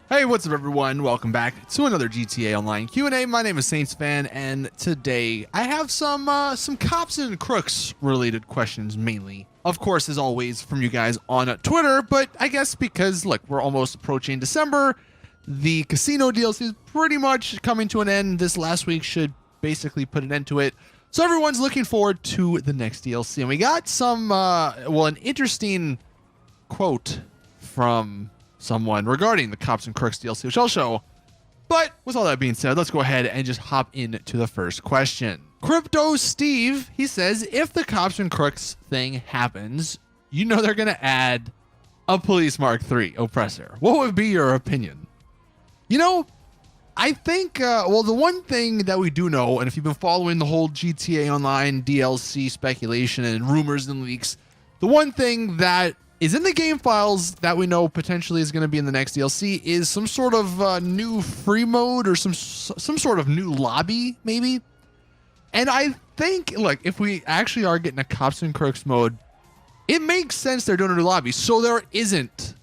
Hey, what's up everyone? Welcome back to another GTA Online Q&A. My name is Saintsfan, and today I have some cops and crooks related questions mainly. Of course, as always, from you guys on Twitter, but I guess because, look, we're almost approaching December, the casino DLC is pretty much coming to an end. This last week should basically put an end to it. So everyone's looking forward to the next DLC. And we got some, an interesting quote from someone regarding the Cops and Crooks DLC, which I'll show. But with all that being said, let's go ahead and just hop into the first question. Crypto Steve, he says, if the Cops and Crooks thing happens, you know they're going to add a Police Mark III oppressor. What would be your opinion? You know, I think, the one thing that we do know, and if you've been following the whole GTA Online DLC speculation and rumors and leaks, the one thing that is in the game files that we know potentially is going to be in the next DLC is some sort of new free mode or some sort of new lobby, maybe. And I think, look, if we actually are getting a Cops and Crooks mode, it makes sense they're doing a new lobby. So there isn't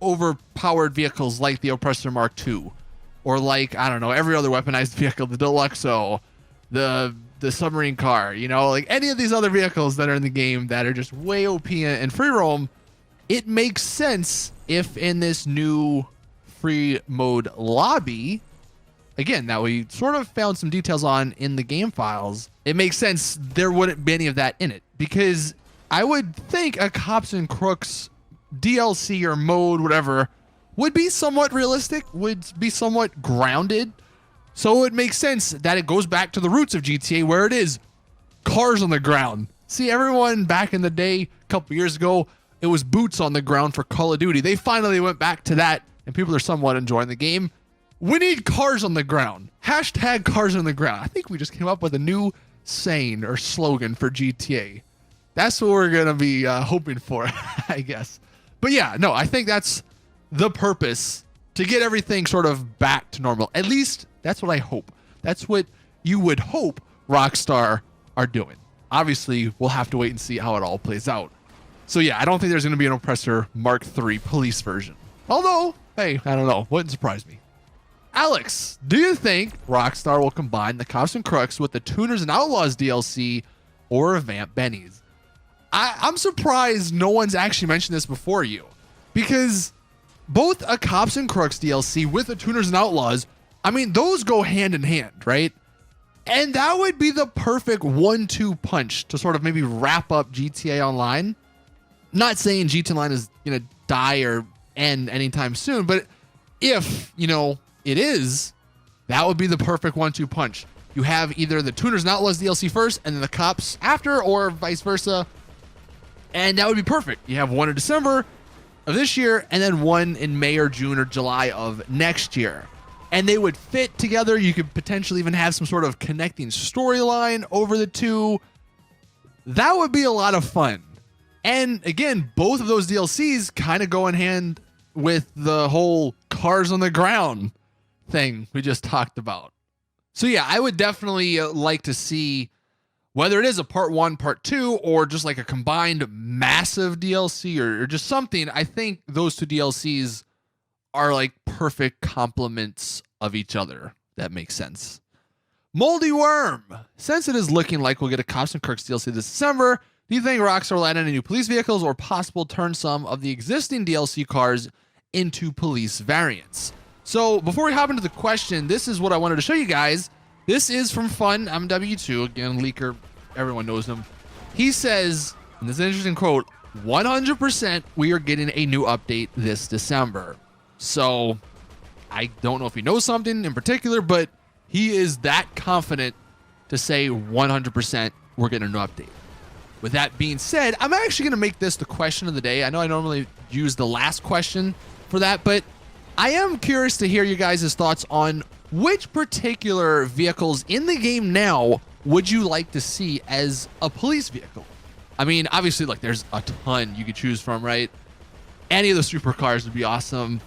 overpowered vehicles like the Oppressor Mark II or like, I don't know, every other weaponized vehicle, the Deluxo, the submarine car, you know, like any of these other vehicles that are in the game that are just way OP and free roam. It makes sense if in this new free mode lobby, again, that we sort of found some details on in the game files, it makes sense there wouldn't be any of that in it. Because I would think a Cops and Crooks DLC or mode, whatever, would be somewhat realistic, would be somewhat grounded. So it makes sense that it goes back to the roots of GTA where it is cars on the ground. See, everyone back in the day, a couple years ago, it was boots on the ground for Call of Duty. They finally went back to that, and people are somewhat enjoying the game. We need cars on the ground. Hashtag cars on the ground. I think we just came up with a new saying or slogan for GTA. That's what we're going to be hoping for, I guess. But yeah, no, I think that's the purpose, to get everything sort of back to normal. At least that's what I hope. That's what you would hope Rockstar are doing. Obviously, we'll have to wait and see how it all plays out. So yeah, I don't think there's going to be an Oppressor Mark III police version. Although, hey, I don't know. Wouldn't surprise me. Alex, do you think Rockstar will combine the Cops and Crooks with the Tuners and Outlaws DLC or revamp Benny's? I'm surprised no one's actually mentioned this before you. Because both a Cops and Crooks DLC with the Tuners and Outlaws, I mean, those go hand in hand, right? And that would be the perfect 1-2 punch to sort of maybe wrap up GTA Online. Not saying GTA Online is going to die or end anytime soon, but if, you know, it is, that would be the perfect 1-2 punch. You have either the Tuners and Outlaws DLC first and then the Cops after, or vice versa. And that would be perfect. You have one in December of this year and then one in May or June or July of next year. And they would fit together. You could potentially even have some sort of connecting storyline over the two. That would be a lot of fun. And again, both of those DLCs kind of go in hand with the whole cars on the ground thing we just talked about. So yeah, I would definitely like to see whether it is a part 1, part 2, or just like a combined massive DLC or just something. I think those two DLCs are like perfect complements of each other. That makes sense. Moldy Worm, since it is looking like we'll get a Cops and Crooks DLC this December, do you think Rockstar will add any new police vehicles or possible turn some of the existing DLC cars into police variants? So before we hop into the question, this is what I wanted to show you guys. This is from Fun MW2, again, leaker, everyone knows him. He says, and this is an interesting quote, 100% we are getting a new update this December. So I don't know if he knows something in particular, but he is that confident to say 100% we're getting a new update. With that being said, I'm actually going to make this the question of the day. I know I normally use the last question for that, but I am curious to hear you guys' thoughts on which particular vehicles in the game now would you like to see as a police vehicle? I mean, obviously, like, there's a ton you could choose from, right? Any of the supercars would be awesome,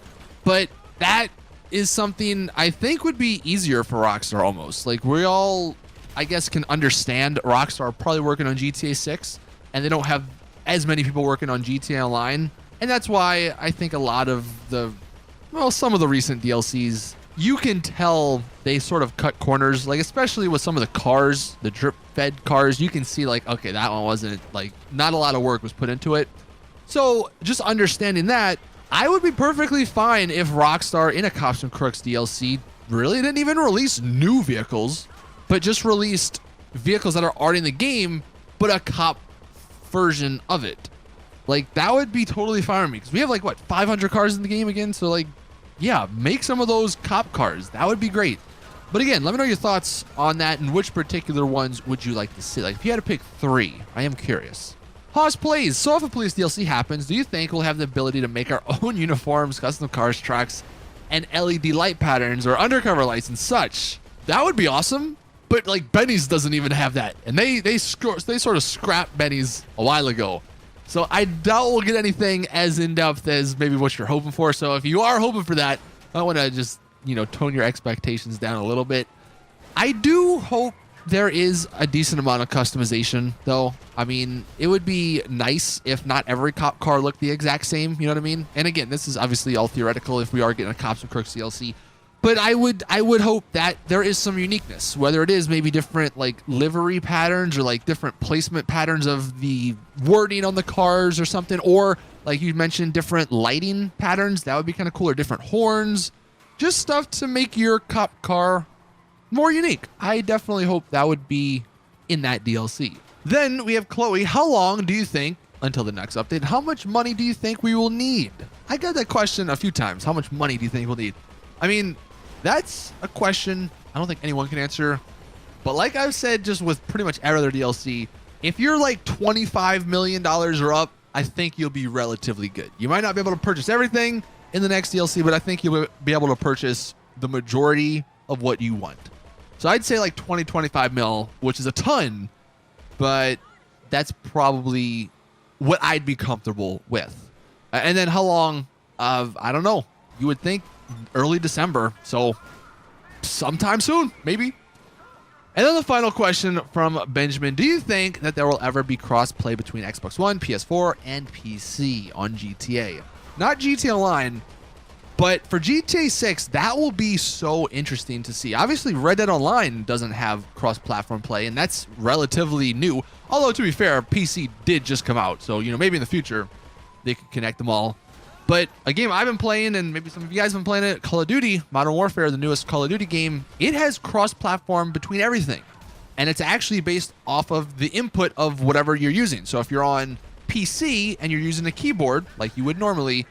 but that is something I think would be easier for Rockstar almost. Like, we all, I guess, can understand Rockstar probably working on GTA 6, and they don't have as many people working on GTA Online. And that's why I think a lot of the well, some of the recent DLCs, you can tell they sort of cut corners, like especially with some of the cars, the drip fed cars, you can see like, okay, that one wasn't like, not a lot of work was put into it. So just understanding that, I would be perfectly fine if Rockstar in a Cops and Crooks DLC really didn't even release new vehicles, but just released vehicles that are already in the game, but a cop version of it. Like, that would be totally fine with me, because we have like, what, 500 cars in the game again? So like, yeah, make some of those cop cars. That would be great. But again, let me know your thoughts on that, and which particular ones would you like to see? Like, if you had to pick 3, I am curious. Haas plays. So if a police DLC happens, do you think we'll have the ability to make our own uniforms, custom cars, trucks, and LED light patterns or undercover lights and such? That would be awesome. But like, Benny's doesn't even have that, and they sort of scrapped Benny's a while ago. So I doubt we'll get anything as in-depth as maybe what you're hoping for. So if you are hoping for that, I want to just, you know, tone your expectations down a little bit. I do hope there is a decent amount of customization, though. I mean, it would be nice if not every cop car looked the exact same, you know what I mean? And again, this is obviously all theoretical if we are getting a Cops and Crooks DLC. But I would hope that there is some uniqueness, whether it is maybe different like livery patterns or like different placement patterns of the wording on the cars or something, or like you mentioned, different lighting patterns. That would be kind of cool, or different horns, just stuff to make your cop car more unique. I definitely hope that would be in that DLC. Then we have Chloe. How long do you think until the next update? How much money do you think we will need? I got that question a few times. How much money do you think we'll need? I mean, that's a question I don't think anyone can answer. But like I've said, just with pretty much every other DLC, if you're like $25 million or up, I think you'll be relatively good. You might not be able to purchase everything in the next DLC, but I think you'll be able to purchase the majority of what you want. So I'd say like 25 mil, which is a ton, but that's probably what I'd be comfortable with. And then how long? I don't know. You would think early December, so sometime soon, maybe. And then the final question from Benjamin: do you think that there will ever be cross-play between Xbox One, PS4, and PC on GTA? Not GTA Online, but for GTA 6, that will be so interesting to see. Obviously, Red Dead Online doesn't have cross-platform play, and that's relatively new. Although, to be fair, PC did just come out, so, you know, maybe in the future they could connect them all. But a game I've been playing, and maybe some of you guys have been playing it, Call of Duty, Modern Warfare, the newest Call of Duty game, it has cross-platform between everything. And it's actually based off of the input of whatever you're using. So if you're on PC and you're using a keyboard, like you would normally,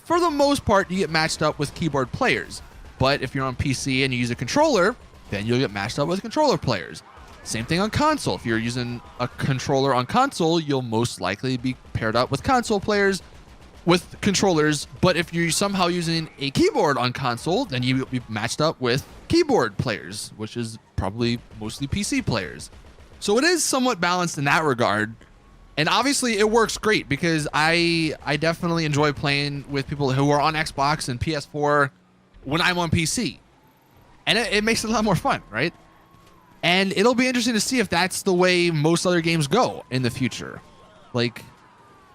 for the most part, you get matched up with keyboard players. But if you're on PC and you use a controller, then you'll get matched up with controller players. Same thing on console. If you're using a controller on console, you'll most likely be paired up with console players with controllers. But if you're somehow using a keyboard on console, then you'll be matched up with keyboard players, which is probably mostly PC players. So it is somewhat balanced in that regard. And obviously it works great because I definitely enjoy playing with people who are on Xbox and PS4 when I'm on PC. And it makes it a lot more fun, right? And it'll be interesting to see if that's the way most other games go in the future. Like,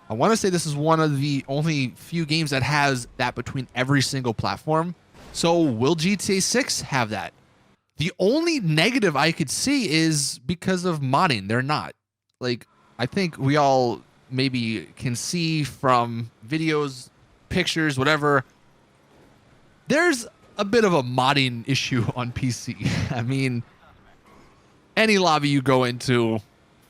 I want to say this is one of the only few games that has that between every single platform. So will GTA 6 have that? The only negative I could see is because of modding. They're not. Like, I think we all maybe can see from videos, pictures, whatever. There's a bit of a modding issue on PC. I mean, any lobby you go into,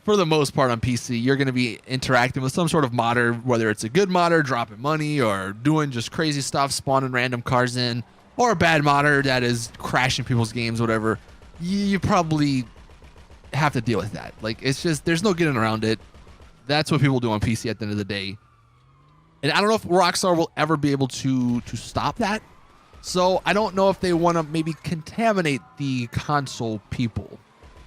for the most part on PC, you're going to be interacting with some sort of modder, whether it's a good modder dropping money or doing just crazy stuff, spawning random cars in, or a bad modder that is crashing people's games, whatever. You probably have to deal with that. Like, it's just, there's no getting around it. That's what people do on PC at the end of the day. And I don't know if Rockstar will ever be able to stop that. So I don't know if they want to maybe contaminate the console people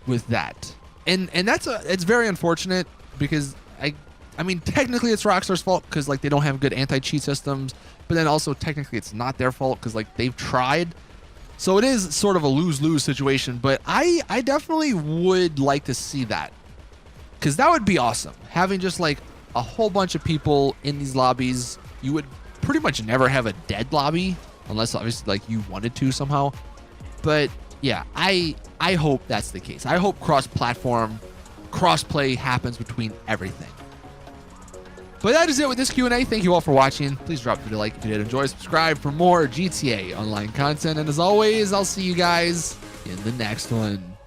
with that. And it's very unfortunate because I mean, technically it's Rockstar's fault because like they don't have good anti-cheat systems, but then also technically it's not their fault because like they've tried. So it is sort of a lose-lose situation, but I definitely would like to see that because that would be awesome. Having just like a whole bunch of people in these lobbies, you would pretty much never have a dead lobby unless obviously like you wanted to somehow. But yeah, I hope that's the case. I hope cross-platform, cross-play happens between everything. But that is it with this Q&A. Thank you all for watching. Please drop a like if you did enjoy. Subscribe for more GTA Online content. And as always, I'll see you guys in the next one.